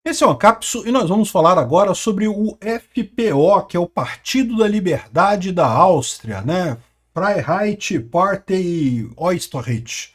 Esse é o Ancapso e nós vamos falar agora sobre o FPO, que é o Partido da Liberdade da Áustria, né? Freiheit Partei Österreich.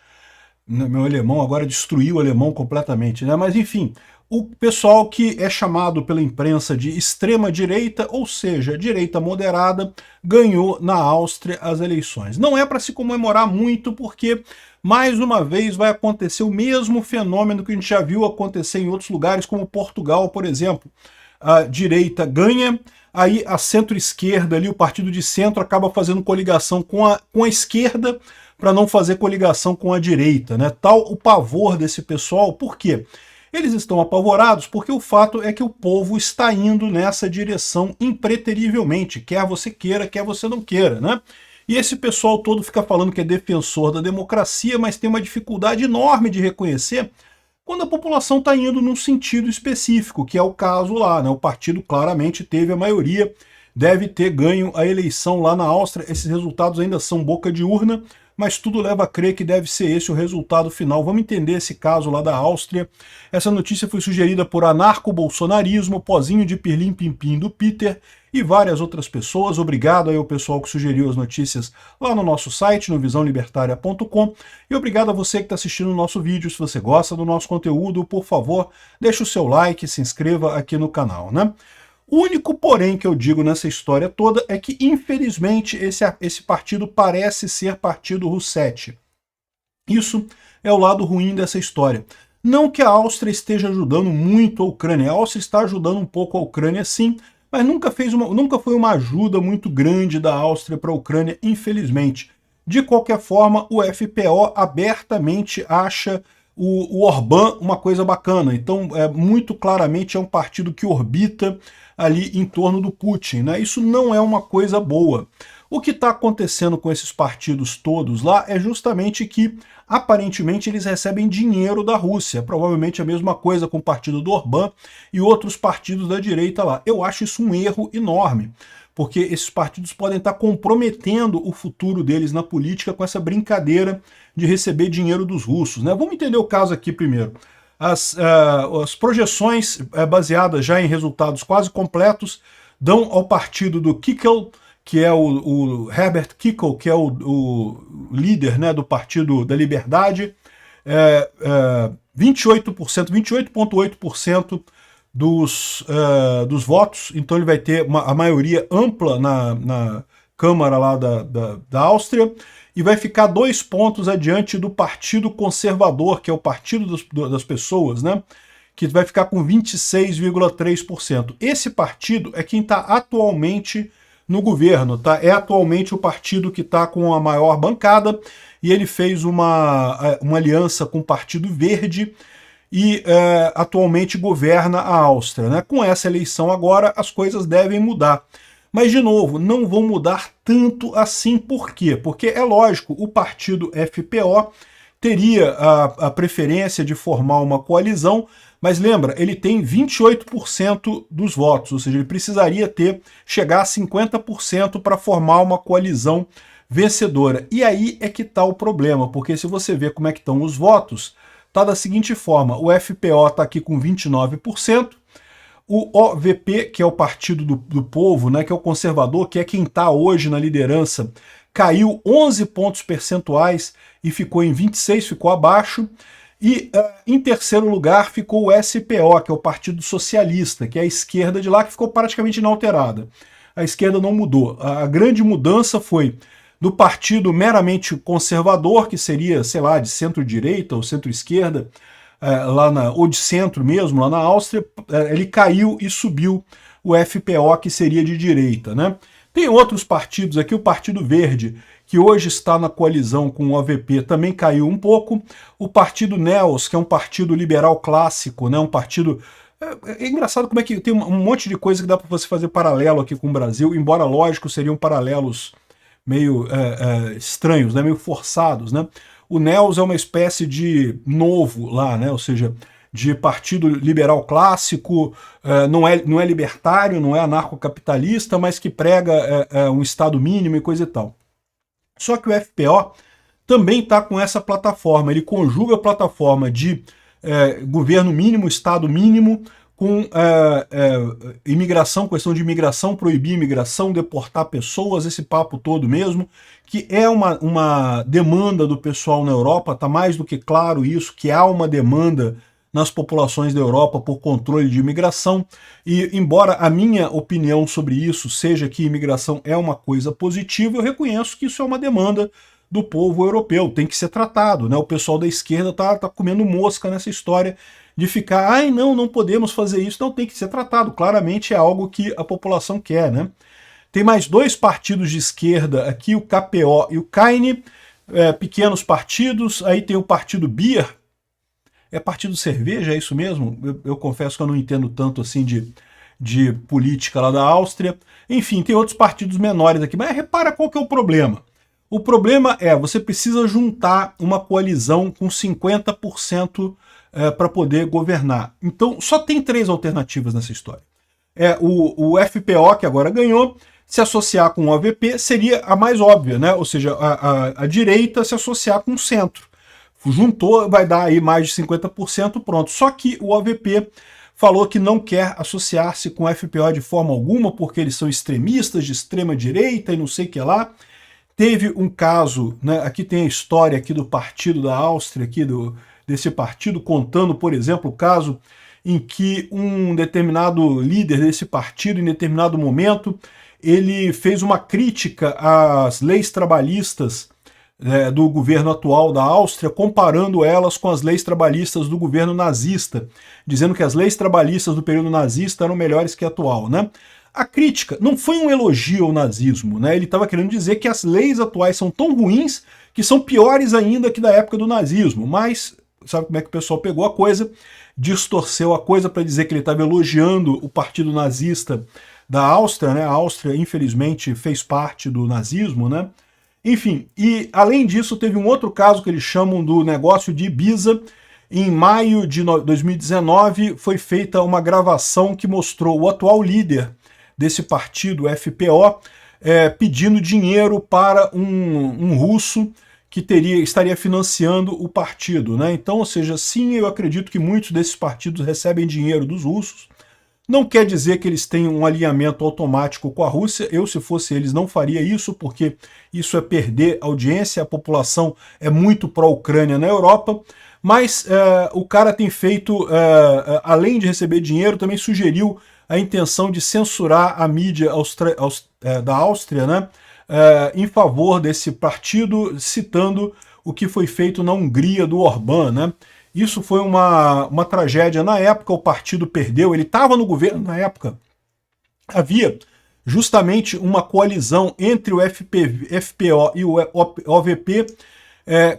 Meu alemão agora destruiu o alemão completamente, né? Mas enfim, o pessoal que é chamado pela imprensa de extrema-direita, ou seja, direita moderada, ganhou na Áustria as eleições. Não é para se comemorar muito, porque mais uma vez vai acontecer o mesmo fenômeno que a gente já viu acontecer em outros lugares, como Portugal, por exemplo. A direita ganha, aí a centro-esquerda ali, o partido de centro, acaba fazendo coligação com a esquerda para não fazer coligação com a direita, né? Tal o pavor desse pessoal. Por quê? Eles estão apavorados porque o fato é que o povo está indo nessa direção impreterivelmente, quer você queira, quer você não queira, né? E esse pessoal todo fica falando que é defensor da democracia, mas tem uma dificuldade enorme de reconhecer quando a população está indo num sentido específico, que é o caso lá, né? O partido claramente teve a maioria, deve ter ganho a eleição lá na Áustria. Esses resultados ainda são boca de urna, mas tudo leva a crer que deve ser esse o resultado final. Vamos entender esse caso lá da Áustria. Essa notícia foi sugerida por Anarco-Bolsonarismo, Pozinho de Pirlim Pimpim do Peter e várias outras pessoas. Obrigado aí ao pessoal que sugeriu as notícias lá no nosso site, no visãolibertaria.com. E obrigado a você que está assistindo o nosso vídeo. Se você gosta do nosso conteúdo, por favor, deixe o seu like e se inscreva aqui no canal, né? O único porém que eu digo nessa história toda é que, infelizmente, esse partido parece ser partido Roussetti. Isso é o lado ruim dessa história. Não que a Áustria esteja ajudando muito a Ucrânia. A Áustria está ajudando um pouco a Ucrânia, sim, mas nunca foi uma ajuda muito grande da Áustria para a Ucrânia, infelizmente. De qualquer forma, o FPO abertamente acha o Orbán uma coisa bacana. Então, muito claramente é um partido que orbita ali em torno do Putin, né? Isso não é uma coisa boa. O que está acontecendo com esses partidos todos lá é justamente que, aparentemente, eles recebem dinheiro da Rússia. Provavelmente a mesma coisa com o partido do Orbán e outros partidos da direita lá. Eu acho isso um erro enorme, porque esses partidos podem estar comprometendo o futuro deles na política com essa brincadeira de receber dinheiro dos russos, né? Vamos entender o caso aqui primeiro. As projeções baseadas já em resultados quase completos dão ao partido do Kickl, que é o Herbert Kickl, que é o líder, né, do Partido da Liberdade, 28,8% dos votos. Então ele vai ter a maioria ampla na Câmara lá da Áustria, e vai ficar 2 pontos adiante do Partido Conservador, que é o partido das pessoas, né? Que vai ficar com 26,3%. Esse partido é quem está atualmente no governo, tá? É atualmente o partido que está com a maior bancada, e ele fez uma aliança com o Partido Verde e atualmente governa a Áustria, né? Com essa eleição agora as coisas devem mudar. Mas, de novo, não vão mudar tanto assim. Por quê? Porque, é lógico, o partido FPO teria a preferência de formar uma coalizão, mas lembra, ele tem 28% dos votos, ou seja, ele precisaria chegar a 50% para formar uma coalizão vencedora. E aí é que está o problema, porque se você ver como é que estão os votos, está da seguinte forma: o FPO está aqui com 29%, o OVP, que é o Partido do Povo, né, que é o conservador, que é quem está hoje na liderança, caiu 11 pontos percentuais e ficou em 26, ficou abaixo. E em terceiro lugar ficou o SPO, que é o Partido Socialista, que é a esquerda de lá, que ficou praticamente inalterada. A esquerda não mudou. A grande mudança foi do partido meramente conservador, que seria, sei lá, de centro-direita ou centro-esquerda, ou de centro mesmo, lá na Áustria, ele caiu e subiu o FPO, que seria de direita, né? Tem outros partidos aqui, o Partido Verde, que hoje está na coalizão com o OVP, também caiu um pouco. O Partido NEOS, que é um partido liberal clássico, né? Um partido... É engraçado como é que tem um monte de coisa que dá para você fazer paralelo aqui com o Brasil, embora, lógico, seriam paralelos meio estranhos, né? Meio forçados, né? O NEOS é uma espécie de novo lá, né? Ou seja, de partido liberal clássico, não é libertário, não é anarcocapitalista, mas que prega um Estado mínimo e coisa e tal. Só que o FPO também está com essa plataforma, ele conjuga a plataforma de governo mínimo, Estado mínimo, com imigração, questão de imigração, proibir imigração, deportar pessoas, esse papo todo mesmo, que é uma demanda do pessoal na Europa, está mais do que claro isso, que há uma demanda nas populações da Europa por controle de imigração, e embora a minha opinião sobre isso seja que imigração é uma coisa positiva, eu reconheço que isso é uma demanda do povo europeu, tem que ser tratado, né? O pessoal da esquerda tá comendo mosca nessa história de ficar, ai não podemos fazer isso, não, tem que ser tratado, claramente é algo que a população quer, né? Tem mais dois partidos de esquerda aqui, o KPO e o Kaine, pequenos partidos, aí tem o partido Bier, é partido cerveja, é isso mesmo? Eu confesso que eu não entendo tanto assim de política lá da Áustria. Enfim, tem outros partidos menores aqui, mas repara qual que é o problema. O problema é, você precisa juntar uma coalizão com 50% para poder governar. Então, só tem três alternativas nessa história. O FPO, que agora ganhou, se associar com o AVP seria a mais óbvia, né? Ou seja, a direita se associar com o centro. Juntou, vai dar aí mais de 50%, pronto. Só que o AVP falou que não quer associar-se com o FPO de forma alguma, porque eles são extremistas de extrema direita e não sei o que lá. Teve um caso, né, aqui tem a história aqui do partido da Áustria, aqui desse partido, contando, por exemplo, o caso em que um determinado líder desse partido, em determinado momento, ele fez uma crítica às leis trabalhistas do governo atual da Áustria, comparando elas com as leis trabalhistas do governo nazista, dizendo que as leis trabalhistas do período nazista eram melhores que a atual, né? A crítica não foi um elogio ao nazismo, né? Ele estava querendo dizer que as leis atuais são tão ruins que são piores ainda que da época do nazismo, mas sabe como é que o pessoal pegou a coisa? Distorceu a coisa para dizer que ele estava elogiando o partido nazista da Áustria, né? A Áustria, infelizmente, fez parte do nazismo, né? Enfim, e além disso teve um outro caso que eles chamam do negócio de Ibiza. Em maio de 2019 foi feita uma gravação que mostrou o atual líder desse partido, FPO, pedindo dinheiro para um russo que estaria financiando o partido, né? Então, ou seja, sim, eu acredito que muitos desses partidos recebem dinheiro dos russos. Não quer dizer que eles tenham um alinhamento automático com a Rússia. Eu, se fosse eles, não faria isso, porque isso é perder audiência, a população é muito pró-Ucrânia na Europa. Mas o cara tem feito, além de receber dinheiro, também sugeriu a intenção de censurar a mídia da Áustria, né, em favor desse partido, citando o que foi feito na Hungria do Orbán, né? Isso foi uma tragédia na época, o partido perdeu, ele estava no governo na época. Havia justamente uma coalizão entre o FPO e o OVP,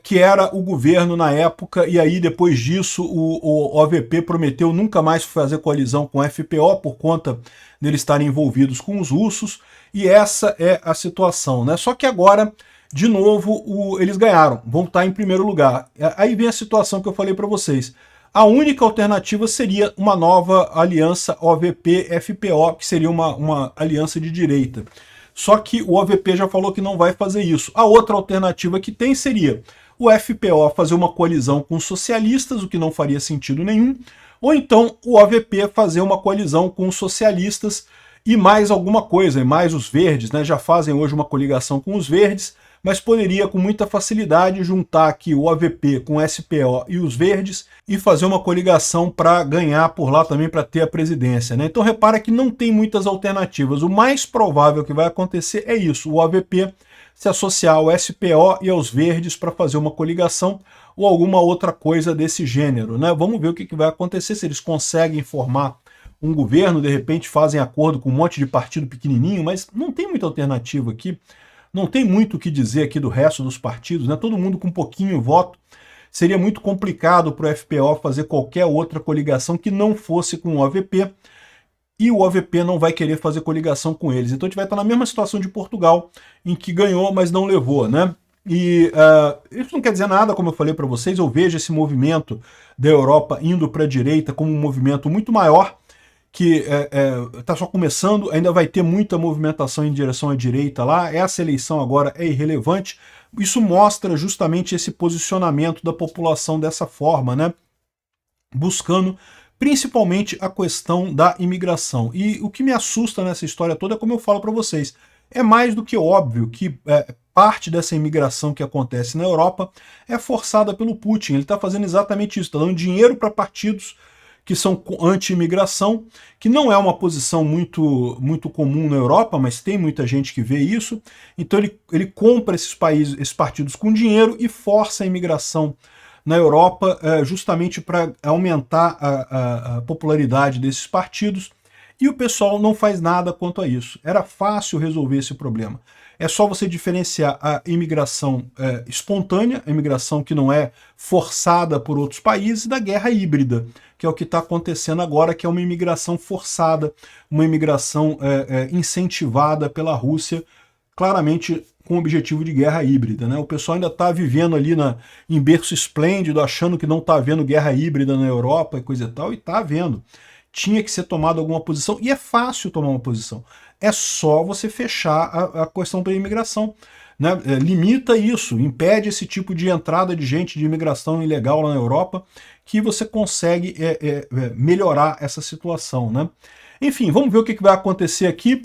que era o governo na época, e aí depois disso o OVP prometeu nunca mais fazer coalizão com o FPO por conta deles estarem envolvidos com os russos, e essa é a situação, né? Só que agora, de novo, eles ganharam, vão estar em primeiro lugar. Aí vem a situação que eu falei para vocês. A única alternativa seria uma nova aliança OVP-FPO, que seria uma aliança de direita. Só que o OVP já falou que não vai fazer isso. A outra alternativa que tem seria o FPO fazer uma coalizão com os socialistas, o que não faria sentido nenhum, ou então o OVP fazer uma coalizão com os socialistas e mais alguma coisa, e mais os verdes, né? Já fazem hoje uma coligação com os verdes, mas poderia com muita facilidade juntar aqui o AVP com o SPO e os verdes e fazer uma coligação para ganhar por lá também, para ter a presidência, né? Então repara que não tem muitas alternativas. O mais provável que vai acontecer é isso, o AVP se associar ao SPO e aos verdes para fazer uma coligação ou alguma outra coisa desse gênero, né? Vamos ver o que vai acontecer, se eles conseguem formar um governo, de repente fazem acordo com um monte de partido pequenininho, mas não tem muita alternativa aqui. Não tem muito o que dizer aqui do resto dos partidos, né? Todo mundo com pouquinho voto. Seria muito complicado para o FPO fazer qualquer outra coligação que não fosse com o OVP, e o OVP não vai querer fazer coligação com eles. Então a gente vai estar na mesma situação de Portugal, em que ganhou, mas não levou, né? E isso não quer dizer nada, como eu falei para vocês, eu vejo esse movimento da Europa indo para a direita como um movimento muito maior, que está só começando, ainda vai ter muita movimentação em direção à direita lá, essa eleição agora é irrelevante. Isso mostra justamente esse posicionamento da população dessa forma, né? Buscando principalmente a questão da imigração. E o que me assusta nessa história toda é como eu falo para vocês, é mais do que óbvio que parte dessa imigração que acontece na Europa é forçada pelo Putin. Ele está fazendo exatamente isso, está dando dinheiro para partidos que são anti-imigração, que não é uma posição muito comum na Europa, mas tem muita gente que vê isso. Então ele compra esses partidos com dinheiro e força a imigração na Europa justamente para aumentar a popularidade desses partidos. E o pessoal não faz nada quanto a isso. Era fácil resolver esse problema. É só você diferenciar a imigração espontânea, a imigração que não é forçada por outros países, da guerra híbrida, que é o que está acontecendo agora, que é uma imigração forçada, uma imigração incentivada pela Rússia, claramente com o objetivo de guerra híbrida, né? O pessoal ainda está vivendo ali em berço esplêndido, achando que não está havendo guerra híbrida na Europa e coisa e tal, e está havendo. Tinha que ser tomada alguma posição, e é fácil tomar uma posição. É só você fechar a questão da imigração, né? Limita isso, impede esse tipo de entrada de gente de imigração ilegal lá na Europa, que você consegue melhorar essa situação, né? Enfim, vamos ver o que vai acontecer aqui.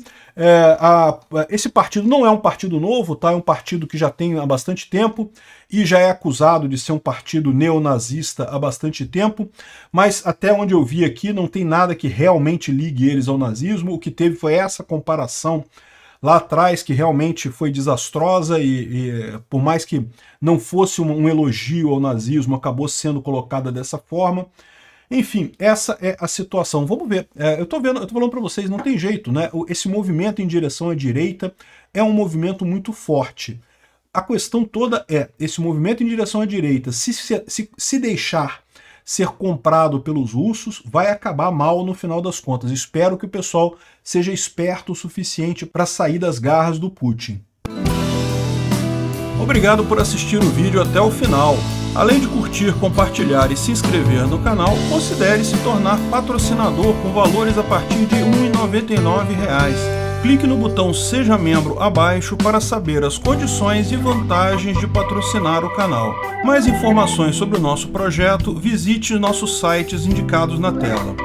Esse partido não é um partido novo, tá? É um partido que já tem há bastante tempo e já é acusado de ser um partido neonazista há bastante tempo, mas até onde eu vi aqui não tem nada que realmente ligue eles ao nazismo. O que teve foi essa comparação lá atrás, que realmente foi desastrosa e por mais que não fosse um elogio ao nazismo, acabou sendo colocada dessa forma. Enfim, essa é a situação. Vamos ver. Eu tô falando para vocês, não tem jeito, né? Esse movimento em direção à direita é um movimento muito forte. A questão toda esse movimento em direção à direita, se deixar ser comprado pelos russos, vai acabar mal no final das contas. Espero que o pessoal seja esperto o suficiente para sair das garras do Putin. Obrigado por assistir o vídeo até o final. Além de curtir, compartilhar e se inscrever no canal, considere se tornar patrocinador com valores a partir de R$ 1,99. Clique no botão Seja Membro abaixo para saber as condições e vantagens de patrocinar o canal. Mais informações sobre o nosso projeto, visite nossos sites indicados na tela.